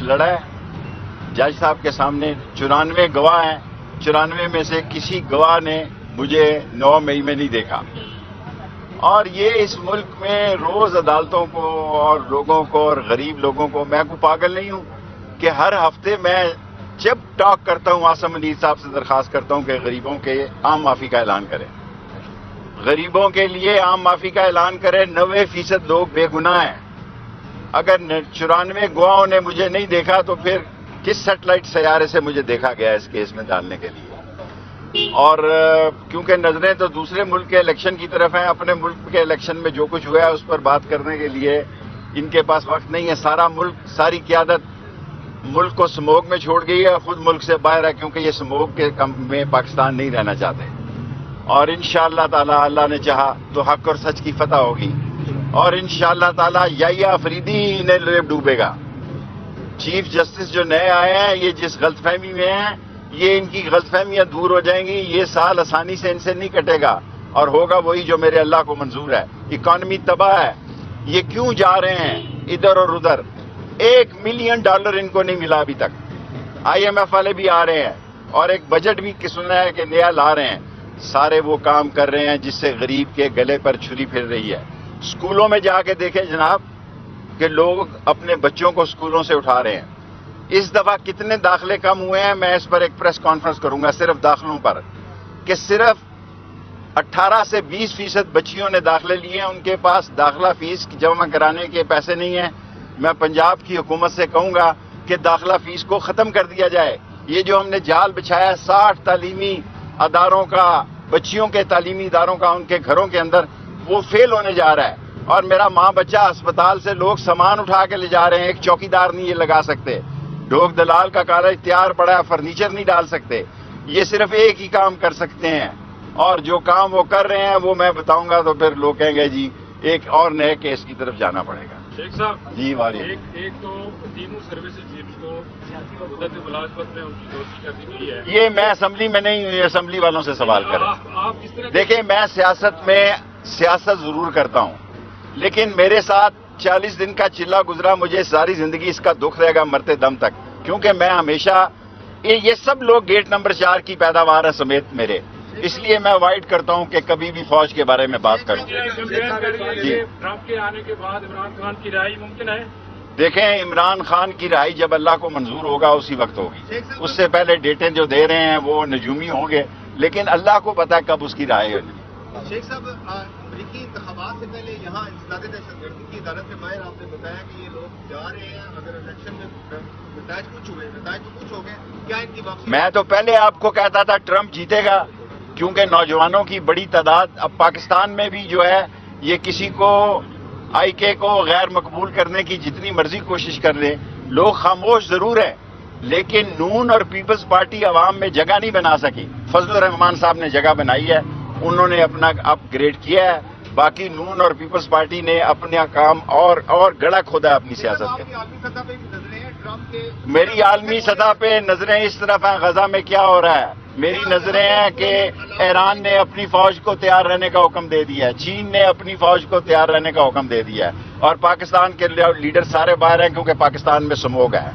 لڑا ہے جج صاحب کے سامنے. 94 گواہ ہیں, 94 میں سے کسی گواہ نے مجھے 9 مئی میں نہیں دیکھا. اور یہ اس ملک میں روز عدالتوں کو اور لوگوں کو اور غریب لوگوں کو, میں کوئی پاگل نہیں ہوں کہ ہر ہفتے میں جب ٹاک کرتا ہوں عاصم منیر صاحب سے درخواست کرتا ہوں کہ غریبوں کے عام معافی کا اعلان کریں, غریبوں کے لیے عام معافی کا اعلان کریں. 90% لوگ بے گناہ ہیں. اگر 94 گواہوں نے مجھے نہیں دیکھا تو پھر کس سیٹلائٹ سیارے سے مجھے دیکھا گیا اس کیس میں ڈالنے کے لیے؟ اور کیونکہ نظریں تو دوسرے ملک کے الیکشن کی طرف ہیں, اپنے ملک کے الیکشن میں جو کچھ ہوا ہے اس پر بات کرنے کے لیے ان کے پاس وقت نہیں ہے. سارا ملک, ساری قیادت ملک کو سموگ میں چھوڑ گئی ہے, خود ملک سے باہر ہے کیونکہ یہ سموگ کے میں پاکستان نہیں رہنا چاہتے. اور انشاءاللہ تعالی اللہ نے چاہا تو حق اور سچ کی فتح ہوگی, اور انشاءاللہ تعالی یحییٰ آفریدی انہیں لیب ڈوبے گا. چیف جسٹس جو نئے آئے ہیں یہ جس غلط فہمی میں ہیں, یہ ان کی غلط فہمیاں دور ہو جائیں گی. یہ سال آسانی سے ان سے نہیں کٹے گا اور ہوگا وہی جو میرے اللہ کو منظور ہے. اکانومی تباہ ہے, یہ کیوں جا رہے ہیں ادھر اور ادھر؟ $1 ملین ان کو نہیں ملا ابھی تک. IMF والے بھی آ رہے ہیں اور ایک بجٹ بھی سنا ہے کہ نیا لا رہے ہیں. سارے وہ کام کر رہے ہیں جس سے غریب کے گلے پر چھری پھر رہی ہے. اسکولوں میں جا کے دیکھیں جناب کہ لوگ اپنے بچوں کو اسکولوں سے اٹھا رہے ہیں. اس دفعہ کتنے داخلے کم ہوئے ہیں, میں اس پر ایک پریس کانفرنس کروں گا صرف داخلوں پر, کہ صرف 18 سے 20% بچیوں نے داخلے لیے ہیں. ان کے پاس داخلہ فیس جمع کرانے کے پیسے نہیں ہیں. میں پنجاب کی حکومت سے کہوں گا کہ داخلہ فیس کو ختم کر دیا جائے. یہ جو ہم نے جال بچھایا 60 تعلیمی اداروں کا, بچیوں کے تعلیمی اداروں کا ان کے گھروں کے اندر, وہ فیل ہونے جا رہا ہے. اور میرا ماں بچہ اسپتال سے لوگ سامان اٹھا کے لے جا رہے ہیں, ایک چوکیدار نہیں یہ لگا سکتے. ڈھوک دلال کا کالج تیار پڑا ہے, فرنیچر نہیں ڈال سکتے. یہ صرف ایک ہی کام کر سکتے ہیں, اور جو کام وہ کر رہے ہیں وہ میں بتاؤں گا تو پھر لوگ کہیں گے جی ایک اور نئے کیس کی طرف جانا پڑے گا. شیخ صاحب جی والی ایک تو تینوں سروسز چیفز کو مدت ملازمت میں ان کی دوستی کر دی گئی ہے. یہ میں اسمبلی میں نہیں ہوں, اسمبلی والوں سے سوال کریں. آپ کس طرح دیکھیں میں سیاست میں سیاست ضرور کرتا ہوں, لیکن میرے ساتھ 40 دن کا چلا گزرا, مجھے ساری زندگی اس کا دکھ رہے گا مرتے دم تک, کیونکہ میں ہمیشہ یہ سب لوگ گیٹ نمبر 4 کی پیداوار ہے سمیت میرے, اس لیے میں اوائڈ کرتا ہوں کہ کبھی بھی فوج کے بارے میں بات کروں. جی ٹرمپ کے آنے کے بعد عمران خان کی رہائی ممکن ہے؟ دیکھیں عمران خان کی رہائی جب اللہ کو منظور ہوگا اسی وقت ہوگی. اس سے پہلے ڈیٹیں جو دے رہے ہیں وہ نجومی ہوں گے, لیکن اللہ کو پتہ ہے کب اس کی رہائی ہوگی. شیخ صاحب امریکی انتخابات سے پہلے یہاں انسداد دہشت گردی کی عدالت کے باہر آپ نے بتایا کہ یہ لوگ جا رہے ہیں, اگر الیکشن میں نتائج کچھ ہو گئے, کیا ان کی واپسی؟ میں تو پہلے آپ کو کہتا تھا ٹرمپ جیتے گا, کیونکہ نوجوانوں کی بڑی تعداد اب پاکستان میں بھی جو ہے, یہ کسی کو IK کو غیر مقبول کرنے کی جتنی مرضی کوشش کر لیں, لوگ خاموش ضرور ہیں, لیکن نون اور پیپلز پارٹی عوام میں جگہ نہیں بنا سکی. فضل الرحمان صاحب نے جگہ بنائی ہے, انہوں نے اپنا اپ گریڈ کیا ہے, باقی نون اور پیپلز پارٹی نے اپنا کام اور گڑا کھودا ہے اپنی سیاست کے. میری عالمی سطح پہ نظریں اس طرف ہیں غزہ میں کیا ہو رہا ہے. میری نظریں ہیں کہ ایران نے اپنی فوج کو تیار رہنے کا حکم دے دیا ہے, چین نے اپنی فوج کو تیار رہنے کا حکم دے دیا ہے, اور پاکستان کے لیڈر سارے باہر ہیں کیونکہ پاکستان میں سموگ ہے.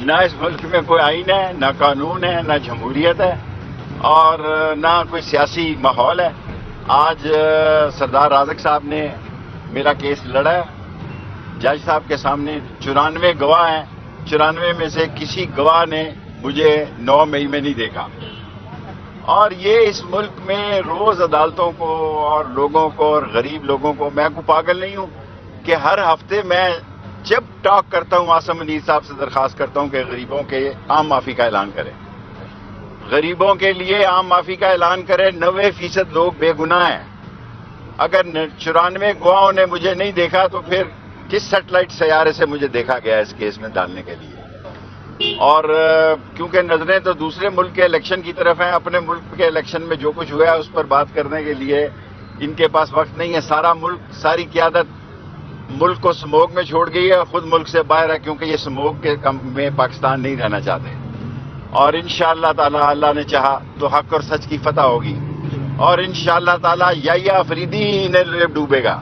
نہ اس ملک میں کوئی آئین ہے, نہ قانون ہے, نہ جمہوریت ہے, اور نہ کوئی سیاسی ماحول ہے. آج سردار رازق صاحب نے میرا کیس لڑا ہے جج صاحب کے سامنے. 94 گواہ ہیں, 94 میں سے کسی گواہ نے مجھے 9 مئی میں نہیں دیکھا. اور یہ اس ملک میں روز عدالتوں کو اور لوگوں کو اور غریب لوگوں کو, میں کوئی پاگل نہیں ہوں کہ ہر ہفتے میں جب ٹاک کرتا ہوں عاصم منیر صاحب سے درخواست کرتا ہوں کہ غریبوں کے عام معافی کا اعلان کریں, غریبوں کے لیے عام معافی کا اعلان کریں. 90% لوگ بے گناہ ہیں. اگر 94 گواہوں نے مجھے نہیں دیکھا تو پھر کس سیٹلائٹ سیارے سے مجھے دیکھا گیا اس کیس میں ڈالنے کے لیے؟ اور کیونکہ نظریں تو دوسرے ملک کے الیکشن کی طرف ہیں, اپنے ملک کے الیکشن میں جو کچھ ہوا ہے اس پر بات کرنے کے لیے ان کے پاس وقت نہیں ہے. سارا ملک, ساری قیادت ملک کو سموگ میں چھوڑ گئی ہے, خود ملک سے باہر ہے کیونکہ یہ سموگ کے میں پاکستان نہیں رہنا چاہتے. اور انشاءاللہ تعالی اللہ نے چاہا تو حق اور سچ کی فتح ہوگی, اور انشاءاللہ تعالی یحییٰ آفریدی انہیں لیب ڈوبے گا.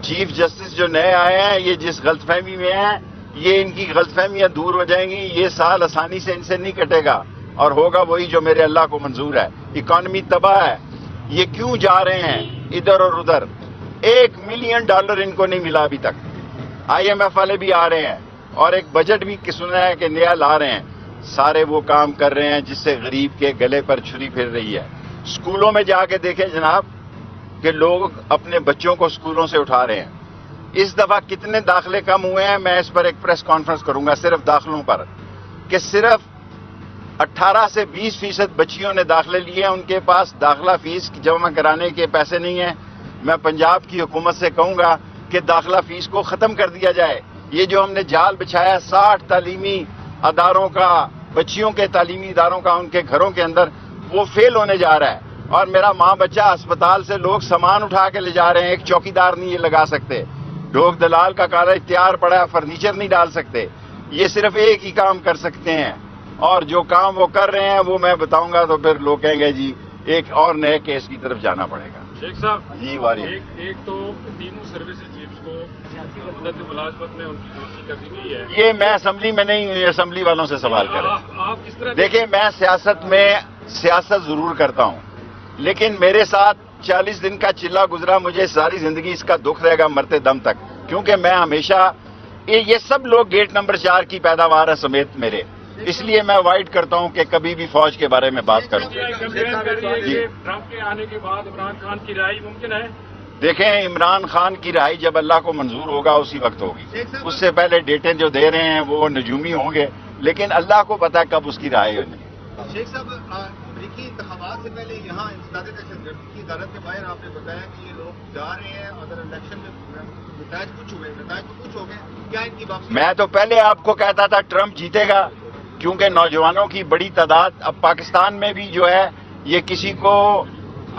چیف جسٹس جو نئے آئے ہیں یہ جس غلط فہمی میں ہیں, یہ ان کی غلط فہمیاں دور ہو جائیں گی. یہ سال آسانی سے ان سے نہیں کٹے گا اور ہوگا وہی جو میرے اللہ کو منظور ہے. اکانومی تباہ ہے. یہ کیوں جا رہے ہیں ادھر اور ادھر؟ $1 ملین ان کو نہیں ملا ابھی تک. IMF والے بھی آ رہے ہیں اور ایک بجٹ بھی سنا ہے کہ نیا لا رہے ہیں. سارے وہ کام کر رہے ہیں جس سے غریب کے گلے پر چھری پھر رہی ہے. اسکولوں میں جا کے دیکھیں جناب کہ لوگ اپنے بچوں کو اسکولوں سے اٹھا رہے ہیں. اس دفعہ کتنے داخلے کم ہوئے ہیں میں اس پر ایک پریس کانفرنس کروں گا صرف داخلوں پر، کہ صرف 18 سے 20% بچیوں نے داخلے لیے ہیں. ان کے پاس داخلہ فیس جمع کرانے کے پیسے نہیں ہیں. میں پنجاب کی حکومت سے کہوں گا کہ داخلہ فیس کو ختم کر دیا جائے. یہ جو ہم نے جال بچھایا 60 تعلیمی اداروں کا، بچیوں کے تعلیمی اداروں کا ان کے گھروں کے اندر، وہ فیل ہونے جا رہا ہے. اور میرا ماں بچہ اسپتال سے لوگ سامان اٹھا کے لے جا رہے ہیں. ایک چوکیدار نہیں یہ لگا سکتے. ڈھوک دلال کا کالا اختیار پڑا ہے، فرنیچر نہیں ڈال سکتے. یہ صرف ایک ہی کام کر سکتے ہیں اور جو کام وہ کر رہے ہیں وہ میں بتاؤں گا تو پھر لوگ کہیں گے جی ایک اور نئے کیس کی طرف جانا پڑے گا. شیخ صاحب جی واری ایک تو تینوں سروسز چیفز کو مدت ملازمت میں ان کی دوستی کر دی گئی ہے. یہ میں اسمبلی میں نہیں ہوں، اسمبلی والوں سے سوال کریں. آپ کس طرح دیکھیں میں سیاست ضرور کرتا ہوں لیکن میرے ساتھ 40 دن کا چلا گزرا. مجھے ساری زندگی اس کا دکھ رہے گا مرتے دم تک، کیونکہ میں ہمیشہ یہ سب لوگ گیٹ نمبر 4 کی پیداوار ہے سمیت میرے. اس لیے میں اوائڈ کرتا ہوں کہ کبھی بھی فوج کے بارے میں بات کروں. کمپلین کر رہی ہے کہ ٹرمپ کے آنے کے بعد عمران خان کی رہائی ممکن ہے؟ دیکھیں عمران خان کی رہائی جب اللہ کو منظور ہوگا اسی وقت ہوگی. اس سے پہلے ڈیٹیں جو دے رہے ہیں وہ نجومی ہوں گے، لیکن اللہ کو پتہ ہے کب اس کی رہائی ہونی. شیخ صاحب امریکی انتخابات سے پہلے یہاں انسداد دہشت گردی کی عدالت کے باہر آپ نے بتایا کہ یہ لوگ جا رہے ہیں. اگر الیکشن میں نتائج کچھ ہو گئے کیا ان کی واپسی؟ میں تو پہلے آپ کو کہتا تھا ٹرمپ جیتے گا، کیونکہ نوجوانوں کی بڑی تعداد اب پاکستان میں بھی جو ہے یہ کسی کو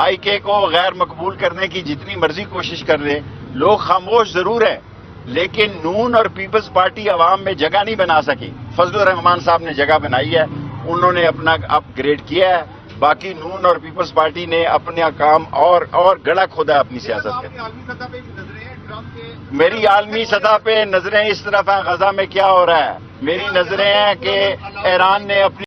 IK کو غیر مقبول کرنے کی جتنی مرضی کوشش کر لیں، لوگ خاموش ضرور ہیں. لیکن نون اور پیپلز پارٹی عوام میں جگہ نہیں بنا سکی. فضل الرحمان صاحب نے جگہ بنائی ہے، انہوں نے اپنا اپ گریڈ کیا ہے. باقی نون اور پیپلز پارٹی نے اپنا کام اور گڑا کھودا اپنی سیاست کے. عالمی سطح پہ بھی نظریں ہیں ٹرمپ کے؟ میری عالمی سطح پہ نظریں اس طرف ہیں غزہ میں کیا ہو رہا ہے. میری نظریں ہیں کہ ایران نے اپنی